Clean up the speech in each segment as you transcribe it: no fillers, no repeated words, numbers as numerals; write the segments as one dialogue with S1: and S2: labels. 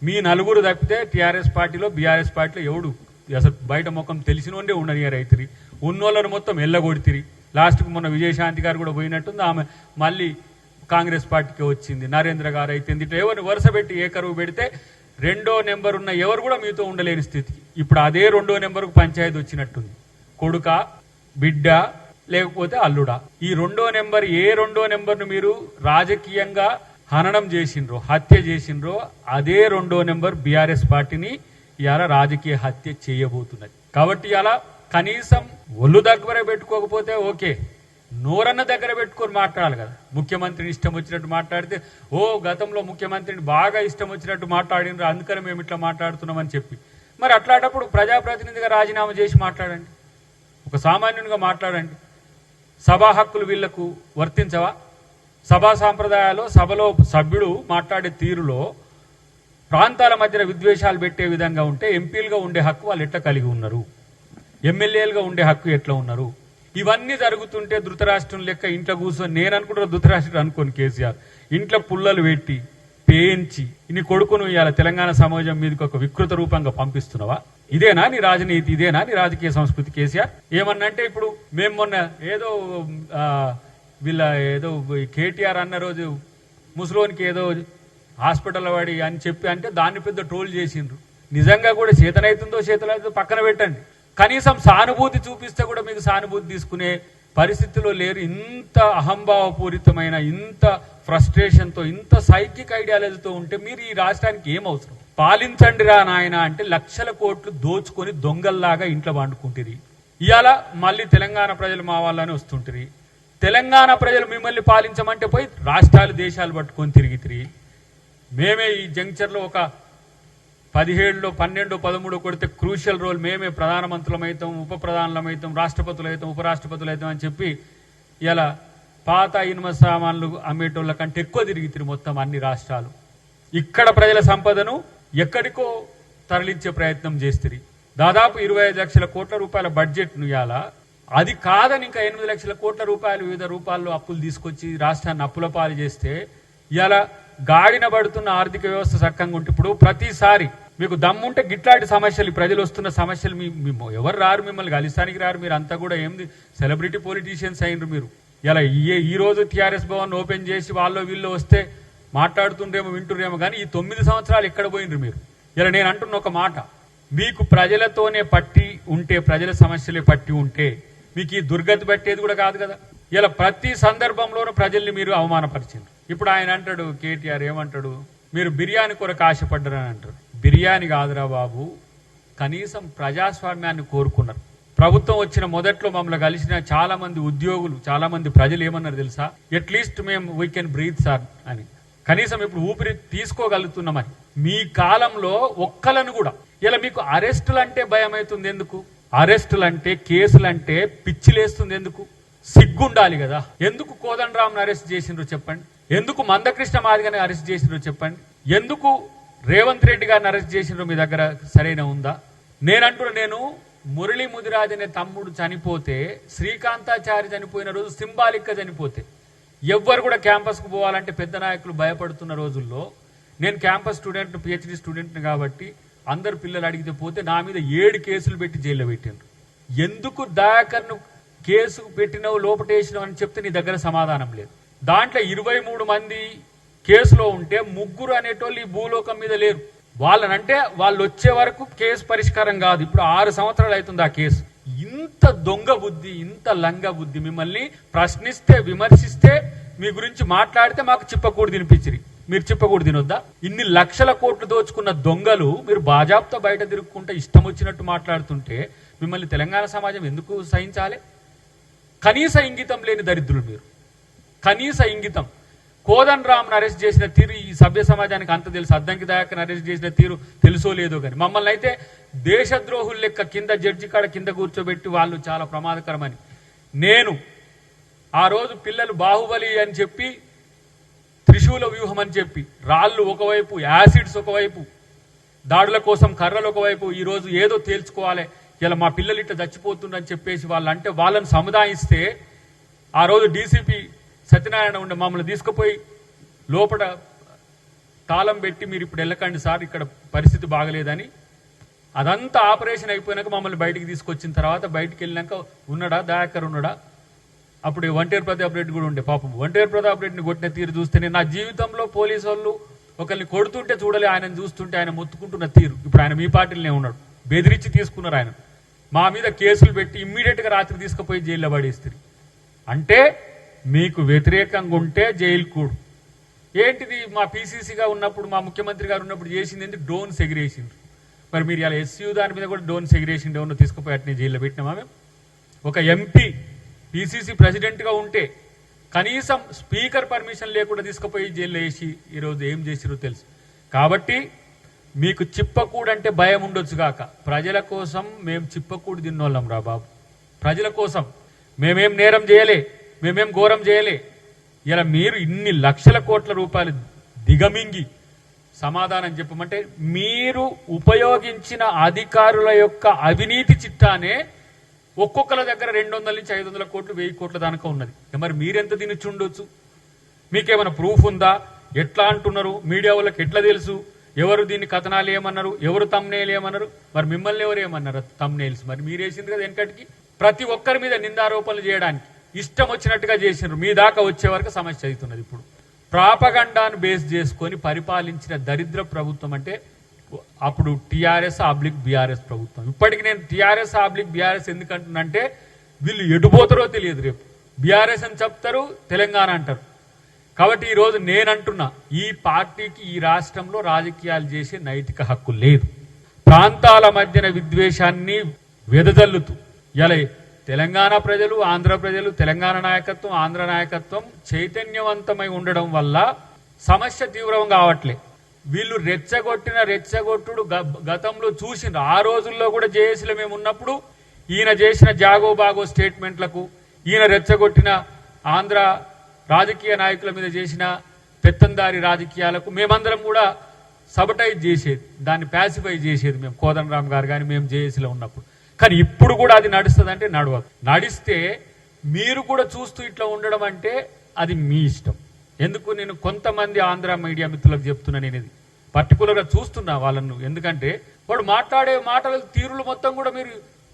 S1: మీ నలుగురు తప్పితే టీఆర్ఎస్ పార్టీలో బీఆర్ఎస్ పార్టీలో ఎవడు అసలు బయట ముఖం తెలిసినోండే ఉండని రైతురి ఉన్నోళ్ళను మొత్తం ఎల్లగొడితిరి. లాస్ట్కు మొన్న విజయశాంతి గారు కూడా పోయినట్టుంది, ఆమె మళ్ళీ కాంగ్రెస్ పార్టీకి వచ్చింది. నరేంద్ర గారు అయితే ఇట్లా ఎవరిని వరుస పెట్టి ఏ కరువు పెడితే రెండో నెంబర్ ఉన్న ఎవరు కూడా మీతో ఉండలేని స్థితికి ఇప్పుడు అదే రెండో నెంబర్కు పంచాయతీ వచ్చినట్టుంది. కొడుక, బిడ్డ, లేకపోతే అల్లుడా, ఈ రెండో నెంబర్ను మీరు రాజకీయంగా హననం చేసిండ్రో, హత్య చేసిండ్రో, అదే రెండో నెంబర్ బీఆర్ఎస్ పార్టీని ఇవాళ రాజకీయ హత్య చేయబోతున్నది. కాబట్టి ఇలా కనీసం ఒళ్ళు దగ్గర పెట్టుకోకపోతే ఓకే, నోరన్న దగ్గర పెట్టుకొని మాట్లాడాలి కదా. ముఖ్యమంత్రిని ఇష్టం వచ్చినట్టు మాట్లాడితే గతంలో ముఖ్యమంత్రిని బాగా ఇష్టం వచ్చినట్టు మాట్లాడినరు, అందుకని మేము ఇట్లా మాట్లాడుతున్నామని చెప్పి, మరి అట్లాంటప్పుడు ప్రజాప్రతినిధిగా రాజీనామా చేసి మాట్లాడండి, ఒక సామాన్యునిగా మాట్లాడండి. సభా హక్కులు వీళ్లకు వర్తించవా? సభా సాంప్రదాయాల్లో సభలో సభ్యుడు మాట్లాడే తీరులో ప్రాంతాల మధ్య విద్వేషాలు పెట్టే విధంగా ఉంటే ఎంపీలుగా ఉండే హక్కు వాళ్ళు ఎట్లా కలిగి ఉన్నారు, ఎమ్మెల్యేలుగా ఉండే హక్కు ఎట్లా ఉన్నారు? ఇవన్నీ జరుగుతుంటే ధృతరాష్ట్రం లెక్క ఇంట్లో కూర్చొని, నేను అనుకుంటున్నా ధృతరాష్ట్రం అనుకోని కేసీఆర్, ఇంట్లో పుల్లలు పెట్టి పేయించి నీ కొడుకును ఇవాళ తెలంగాణ సమాజం మీదకి ఒక వికృత రూపంగా పంపిస్తున్నావా? ఇదేనా నీ రాజనీతి? ఇదేనా నీ రాజకీయ సంస్కృతి? కేసీఆర్ ఏమన్నంటే ఇప్పుడు మేము మొన్న ఏదో ఏదో కేటీఆర్ అన్న రోజు ముసలోనికి ఏదో హాస్పిటల్ వాడి అని చెప్పి అంటే దాన్ని పెద్ద ట్రోల్ చేసిండ్రు. నిజంగా కూడా చేతనైతుందో చేతనైతుందో పక్కన పెట్టండి, కనీసం సానుభూతి చూపిస్తే కూడా మీకు సానుభూతి తీసుకునే పరిస్థితిలో లేరు. ఇంత అహంభావపూరితమైన, ఇంత ఫ్రస్ట్రేషన్తో, ఇంత సైకిక్ ఐడియాలజీతో ఉంటే మీరు ఈ రాష్ట్రానికి ఏం అవసరం? పాలించండి రా నాయన అంటే లక్షల కోట్లు దోచుకొని దొంగల్లాగా ఇంట్లో వండుకుంటుంది. ఇవాళ మళ్ళీ తెలంగాణ ప్రజలు మా వాళ్ళని వస్తుంటారు. తెలంగాణ ప్రజలు మిమ్మల్ని పాలించమంటే పోయి రాష్ట్రాలు దేశాలు పట్టుకొని తిరిగి మేమే ఈ జంక్చర్లో ఒక 17లో 12, 13 కొడితే క్రూషియల్ రోల్ మేమే ప్రధానమంత్రులమైతాం, ఉప ప్రధానులమైతాం, రాష్ట్రపతులైతాం, ఉపరాష్ట్రపతులైతాం అని చెప్పి ఇలా పాత ఇనుమ సామాన్లు అమ్మేటోళ్ళ కంటే ఎక్కువ తిరిగి మొత్తం అన్ని రాష్ట్రాలు. ఇక్కడ ప్రజల సంపదను ఎక్కడికో తరలించే ప్రయత్నం చేస్తుంది. దాదాపు 25 లక్షల కోట్ల రూపాయల బడ్జెట్ను ఇవాళ అది కాదని ఇంకా 8 లక్షల కోట్ల రూపాయలు వివిధ రూపాల్లో అప్పులు తీసుకొచ్చి రాష్ట్రాన్ని అప్పుల పాలు చేస్తే ఇవాళ గాడిన పడుతున్న ఆర్థిక వ్యవస్థ సక్కంగా ఉంటే ఇప్పుడు ప్రతిసారి మీకు దమ్ముంటే గిట్లాంటి సమస్యలు, ప్రజలు వస్తున్న సమస్యలు ఎవరు రారు, మిమ్మల్ని కలిస్తానికి రారు. మీరు అంతా కూడా ఏంది సెలబ్రిటీ పొలిటీషియన్స్ అయినరు మీరు. ఇలా ఈ రోజు టీఆర్ఎస్ భవన్ ఓపెన్ చేసి వాళ్ళు వీళ్ళు వస్తే మాట్లాడుతుండేమో వింటురేమో, కానీ ఈ 9 సంవత్సరాలు ఎక్కడ పోయినరు మీరు? ఇలా నేను అంటున్న ఒక మాట, మీకు ప్రజలతోనే పట్టి ఉంటే, ప్రజల సమస్యలే పట్టి ఉంటే మీకు ఈ దుర్గతి పట్టేది కూడా కాదు కదా. ఇలా ప్రతి సందర్భంలోనూ ప్రజల్ని మీరు అవమానపరిచిండ్రు. ఇప్పుడు ఆయన అంటాడు, కేటీఆర్ ఏమంటాడు, మీరు బిర్యానీ కొరకు ఆశపడ్డారని అంటారు. బిర్యానీ కాదురా బాబు, కనీసం ప్రజాస్వామ్యాన్ని కోరుకున్నారు. ప్రభుత్వం వచ్చిన మొదట్లో మమ్మల్ని కలిసిన చాలా మంది ఉద్యోగులు, చాలా మంది ప్రజలు ఏమన్నారు తెలుసా? అట్లీస్ట్ మేము వీ కెన్ బ్రీత్ సార్ అని, కనీసం ఇప్పుడు ఊపిరి తీసుకోగలుగుతున్నామని. మీ కాలంలో ఒక్కలను కూడా ఇలా మీకు అరెస్టులు అంటే భయం అవుతుంది ఎందుకు? అరెస్టులు అంటే, కేసులు అంటే పిచ్చిలేస్తుంది ఎందుకు? సిగ్గుండాలి కదా. ఎందుకు కోదండరామ్ను అరెస్ట్ చేసిండ్రో చెప్పండి, ఎందుకు మందకృష్ణ మాదిగని అరెస్ట్ చేసిండ్రో చెప్పండి, ఎందుకు రేవంత్ రెడ్డి గారిని అరెస్ట్ చేసిండ్రో మీ దగ్గర సరైన ఉందా? నేను మురళీ ముదిరాజ్ అనే తమ్ముడు చనిపోతే, శ్రీకాంతాచారి చనిపోయిన రోజు సింబాలిక్ గా చనిపోతే ఎవ్వరు కూడా క్యాంపస్కు పోవాలంటే పెద్ద నాయకులు భయపడుతున్న రోజుల్లో నేను క్యాంపస్ స్టూడెంట్, పిహెచ్డి స్టూడెంట్ని కాబట్టి అందరు పిల్లలు అడిగితే పోతే నా మీద 7 కేసులు పెట్టి జైల్లో పెట్టిండ్రు. ఎందుకు దయాకర్ను కేసు పెట్టినవు, లోపటేసినావు అని చెప్తే నీ దగ్గర సమాధానం లేదు. దాంట్లో 23 మంది కేసులో ఉంటే 3 అనేటోళ్ళు ఈ భూలోకం మీద లేరు. వాళ్ళనంటే వాళ్ళు వచ్చే వరకు కేసు పరిష్కారం కాదు. ఇప్పుడు 6 సంవత్సరాలు అవుతుంది ఆ కేసు. ఇంత దొంగ బుద్ధి, ఇంత లంగ బుద్ధి, మిమ్మల్ని ప్రశ్నిస్తే, విమర్శిస్తే, మీ గురించి మాట్లాడితే మాకు చిప్పకూడు తినిపించిరి. మీరు చిప్పకూడు తినొద్దా? ఇన్ని లక్షల కోట్లు దోచుకున్న దొంగలు మీరు బాజాబ్తో బయట తిరుగుకుంటే ఇష్టం వచ్చినట్టు మాట్లాడుతుంటే మిమ్మల్ని తెలంగాణ సమాజం ఎందుకు సహించాలి? కనీస ఇంగితం లేని దరిద్రులు మీరు. కనీస ఇంగితం. కోదండరామ్ను అరెస్ట్ చేసిన తీరు ఈ సభ్య సమాజానికి అంత తెలుసు. అద్దంకి దయాకర్ని అరెస్ట్ చేసిన తీరు తెలుసో లేదో కానీ మమ్మల్ని అయితే దేశద్రోహులు లెక్క కింద జడ్జి కాడ కింద కూర్చోబెట్టి వాళ్ళు చాలా ప్రమాదకరమని. నేను ఆ రోజు పిల్లలు బాహుబలి అని చెప్పి, త్రిశూల వ్యూహం అని చెప్పి, రాళ్ళు ఒకవైపు, యాసిడ్స్ ఒకవైపు, దాడుల కోసం కర్రలు ఒకవైపు, ఈరోజు ఏదో తేల్చుకోవాలి, ఇలా మా పిల్లలు ఇట్లా చచ్చిపోతుందని చెప్పేసి వాళ్ళంటే వాళ్ళని సముదాయిస్తే ఆ రోజు డీసీపీ సత్యనారాయణ ఉండే మమ్మల్ని తీసుకుపోయి లోపల తాళం పెట్టి మీరు ఇప్పుడు వెళ్ళకండి సార్, ఇక్కడ పరిస్థితి బాగలేదని. అదంతా ఆపరేషన్ అయిపోయినాక మమ్మల్ని బయటికి తీసుకొచ్చిన తర్వాత బయటికి వెళ్ళినాక ఉన్నాడా దయాకర్ ఉన్నాడా? అప్పుడు ఒంటేరు ప్రతాప్ రెడ్డి కూడా ఉండే. పాపం ఒంటేరు ప్రతాప్ రెడ్డిని కొట్టిన తీరు చూస్తేనే నా జీవితంలో పోలీసు వాళ్ళు ఒకరిని కొడుతుంటే చూడలే, ఆయనను చూస్తుంటే ఆయన మొత్తుకుంటున్న తీరు. ఇప్పుడు ఆయన మీ పార్టీలోనే ఉన్నాడు, బెదిరించి తీసుకున్నారు ఆయన. మా మీద కేసులు పెట్టి ఇమ్మీడియట్గా రాత్రి తీసుకుపోయి జైల్లో పడేస్తారు. అంటే మీకు వ్యతిరేకంగా ఉంటే జైలు కూడు. ఏంటిది మా పీసీసీగా ఉన్నప్పుడు మా ముఖ్యమంత్రి గారు ఉన్నప్పుడు చేసింది ఏంటి? డ్రోన్స్ ఎగిరేసిండ్రు. మరి మీరు ఇలా ఎస్యూ దాని మీద కూడా డ్రోన్స్ ఎగిరేసిండు, ఏమన్నా తీసుకుపోయి అట్నే జైల్లో పెట్టినామా మేము? ఒక ఎంపీ పీసీసీ ప్రెసిడెంట్గా ఉంటే కనీసం స్పీకర్ పర్మిషన్ లేకుండా తీసుకుపోయి జైల్లో వేసి ఈరోజు ఏం చేసిరో తెలుసు. కాబట్టి మీకు చిప్పకూడంటే భయం ఉండొచ్చు కాక, ప్రజల కోసం మేము చిప్పకూడు తిన్నోళ్ళం రా బాబు. ప్రజల కోసం మేమేం నేరం చేయలే, మేమేం ఘోరం చేయలే. ఇలా మీరు ఇన్ని లక్షల కోట్ల రూపాయలు దిగమింగి సమాధానం చెప్పమంటే మీరు ఉపయోగించిన అధికారుల యొక్క అవినీతి చిట్టానే ఒక్కొక్కల దగ్గర 200 నుంచి 500 కోట్లు 1000 కోట్ల దాకా ఉన్నది. మరి మీరెంత తినొచ్చు ఉండొచ్చు? మీకేమైనా ప్రూఫ్ ఉందా? ఎట్లా అంటున్నారు? మీడియా వాళ్ళకి ఎట్లా తెలుసు? ఎవరు దీన్ని కథనాలు ఏమన్నారు, ఎవరు తమ్నేలు ఏమన్నారు? మరి మిమ్మల్ని ఎవరు ఏమన్నారు తమ్నేల్స్? మరి మీరేసింది కదా వెనకటికి. ప్రతి ఒక్కరి మీద నిందారోపణలు చేయడానికి ఇష్టం వచ్చినట్టుగా చేసినారు. మీ దాకా వచ్చే వరకు సమస్య అవుతున్నది. ఇప్పుడు ప్రాపగండాను బేస్ చేసుకొని పరిపాలించిన దరిద్ర ప్రభుత్వం అంటే అప్పుడు టీఆర్ఎస్/బీఆర్ఎస్ ప్రభుత్వం. ఇప్పటికి నేను టీఆర్ఎస్/బీఆర్ఎస్ ఎందుకంటున్నంటే వీళ్ళు ఎటుపోతారో తెలియదు. రేపు బీఆర్ఎస్ అని చెప్తారు, తెలంగాణ అంటారు. కాబట్టి ఈరోజు నేనంటున్నా, ఈ పార్టీకి ఈ రాష్ట్రంలో రాజకీయాలు చేసే నైతిక హక్కు లేదు. ప్రాంతాల మధ్యన విద్వేషాన్ని వెదజల్లుతూ ఇలా తెలంగాణ ప్రజలు, ఆంధ్ర ప్రజలు, తెలంగాణ నాయకత్వం, ఆంధ్ర నాయకత్వం చైతన్యవంతమై ఉండడం వల్ల సమస్య తీవ్రం కావట్లే. వీళ్ళు రెచ్చగొట్టుడు గతంలో చూసిండ్రు. ఆ రోజుల్లో కూడా జేఏసీలో మేము ఉన్నప్పుడు ఈయన చేసిన జాగో బాగో స్టేట్మెంట్లకు, ఈయన రెచ్చగొట్టిన ఆంధ్ర రాజకీయ నాయకుల మీద చేసిన పెత్తందారి రాజకీయాలకు మేమందరం కూడా సబటైజ్ చేసేది, దాన్ని ప్యాసిఫై చేసేది మేము, కోదండరామ్ గారు కానీ మేము జేఏసీలో ఉన్నప్పుడు. కానీ ఇప్పుడు కూడా అది నడుస్తుందంటే నడవదు. నడిస్తే మీరు కూడా చూస్తూ ఇట్లా ఉండడం అంటే అది మీ ఇష్టం. ఎందుకు నేను కొంతమంది ఆంధ్ర మీడియా మిత్రులకు చెప్తున్నా, నేను ఇది పర్టికులర్గా చూస్తున్నా వాళ్ళను. ఎందుకంటే వాడు మాట్లాడే మాటల తీరులు మొత్తం కూడా మీరు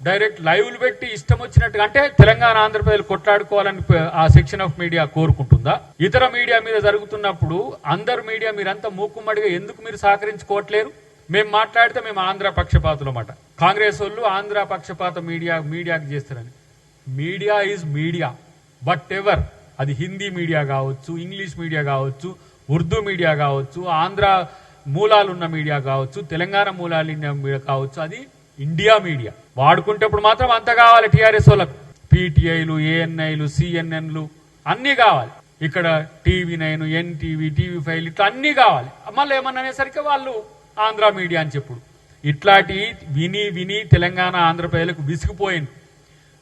S1: డైరెక్ట్ లైవ్లు పెట్టి ఇష్టం వచ్చినట్టుగా, అంటే తెలంగాణ ఆంధ్రప్రదేశ్ కొట్లాడుకోవాలని ఆ సెక్షన్ ఆఫ్ మీడియా కోరుకుంటుందా? ఇతర మీడియా మీద జరుగుతున్నప్పుడు అందరు మీడియా మీరంతా మూకుమ్మడిగా ఎందుకు మీరు సహకరించుకోవట్లేరు? మేము మాట్లాడితే మేము ఆంధ్ర పక్షపాతులు అన్నమాట. కాంగ్రెస్ వాళ్ళు ఆంధ్ర పక్షపాత మీడియాకి చేస్తారని. Media is media, but ever అది హిందీ మీడియా కావచ్చు, ఇంగ్లీష్ మీడియా కావచ్చు, ఉర్దూ మీడియా కావచ్చు, ఆంధ్ర మూలాలు ఉన్న మీడియా కావచ్చు, తెలంగాణ మూలాలు ఉన్న మీడియా కావచ్చు, అది ఇండియా మీడియా. వాడుకుంటేప్పుడు మాత్రం అంత కావాలి. టీఆర్ఎస్ వాళ్ళకు పీటీఐలు, ఏఎన్ఐలు, సిఎన్ఎన్లు అన్నీ కావాలి. ఇక్కడ టీవీ9, ఎన్టీవీ, టీవీ5 ఇట్లా అన్నీ కావాలి. మళ్ళీ ఏమన్నా అనేసరికి వాళ్ళు ఆంధ్ర మీడియా అని చెప్పుడు. ఇట్లాంటి విని తెలంగాణ ఆంధ్ర ప్రజలకు విసిగిపోయింది.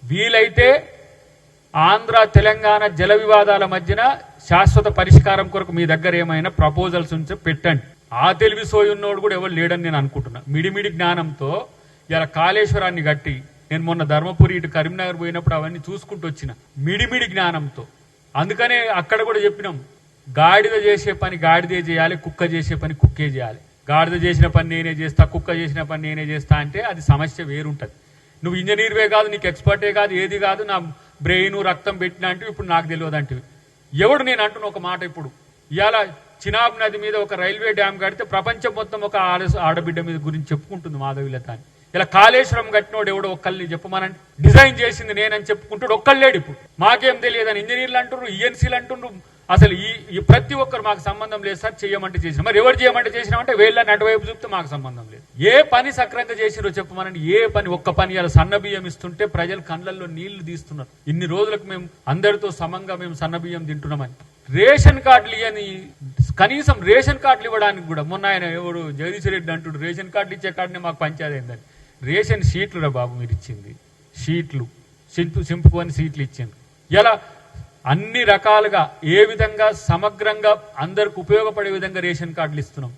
S1: వీలైతే ఆంధ్ర తెలంగాణ జల వివాదాల మధ్యన శాశ్వత పరిష్కారం కొరకు మీ దగ్గర ఏమైనా ప్రపోజల్స్ ఉంటే పెట్టండి. ఆ తెలివి సోయి ఉన్నోడు కూడా ఎవరు లేడని నేను అనుకుంటున్నా. మిడిమిడి జ్ఞానంతో ఇలా కాళేశ్వరాన్ని కట్టి, నేను మొన్న ధర్మపురి ఇటు కరీంనగర్ పోయినప్పుడు అవన్నీ చూసుకుంటూ వచ్చిన మిడిమిడి జ్ఞానంతో. అందుకనే అక్కడ కూడా చెప్పినాం, గాడిద చేసే పని గాడిదే చేయాలి, కుక్క చేసే పని కుక్కే చేయాలి. గాడిద చేసిన పని నేనే చేస్తా, కుక్క చేసిన పని నేనే చేస్తా అంటే అది సమస్య వేరుంటది. నువ్వు ఇంజనీర్వే కాదు, నీకు ఎక్స్పర్టే కాదు, ఏది కాదు, నా బ్రెయిన్ రక్తం పెట్టినా అంటే ఇప్పుడు నాకు తెలియదు అంటే ఎవడు? నేను అంటున్న ఒక మాట, ఇప్పుడు ఇవాళ చినాబ్ నది మీద ఒక రైల్వే డ్యామ్ కడితే ప్రపంచం మొత్తం ఒక ఆడబిడ్డ మీద గురించి చెప్పుకుంటుంది మాధవిలత అని. ఇలా కాళేశ్వరం కట్టినోడు ఎవడో ఒక్కళ్ళని చెప్పమనండి. డిజైన్ చేసింది నేనని చెప్పుకుంటాడు ఒక్కళ్ళేడు. ఇప్పుడు మాకేం తెలియదని ఇంజనీర్లు అంటున్నారు, ఈఎన్సీలు అంటున్నారు. అసలు ఈ ప్రతి ఒక్కరు మాకు సంబంధం లేదు సార్, చేయమంటే చేసిన. మరి ఎవరు చేయమంటే చేసినామంటే వేళ్ళని అటువైపు చూపితే మాకు సంబంధం లేదు. ఏ పని సక్రంగా చేసిరో చెప్పమనండి. ఏ పని, ఒక్క పని. ఇలా సన్న బియ్యం ఇస్తుంటే ప్రజలు కళ్ళల్లో నీళ్లు తీస్తున్నారు. ఇన్ని రోజులకు మేము అందరితో సమంగా మేము సన్న బియ్యం తింటున్నామని. రేషన్ కార్డులు ఇవ్వని, కనీసం రేషన్ కార్డులు ఇవ్వడానికి కూడా మొన్న ఆయన ఎవరు జగదీష్ రెడ్డి అంటుడు, రేషన్ కార్డులు ఇచ్చే కార్డునే మాకు పంచాయతీ. రేషన్ షీట్లు రా బాబు మీరు ఇచ్చింది, షీట్లు సింపుకొని షీట్లు ఇచ్చిండ్రు. ఇలా అన్ని రకాలుగా ఏ విధంగా సమగ్రంగా అందరికి ఉపయోగపడే విధంగా రేషన్ కార్డులు ఇస్తున్నాం.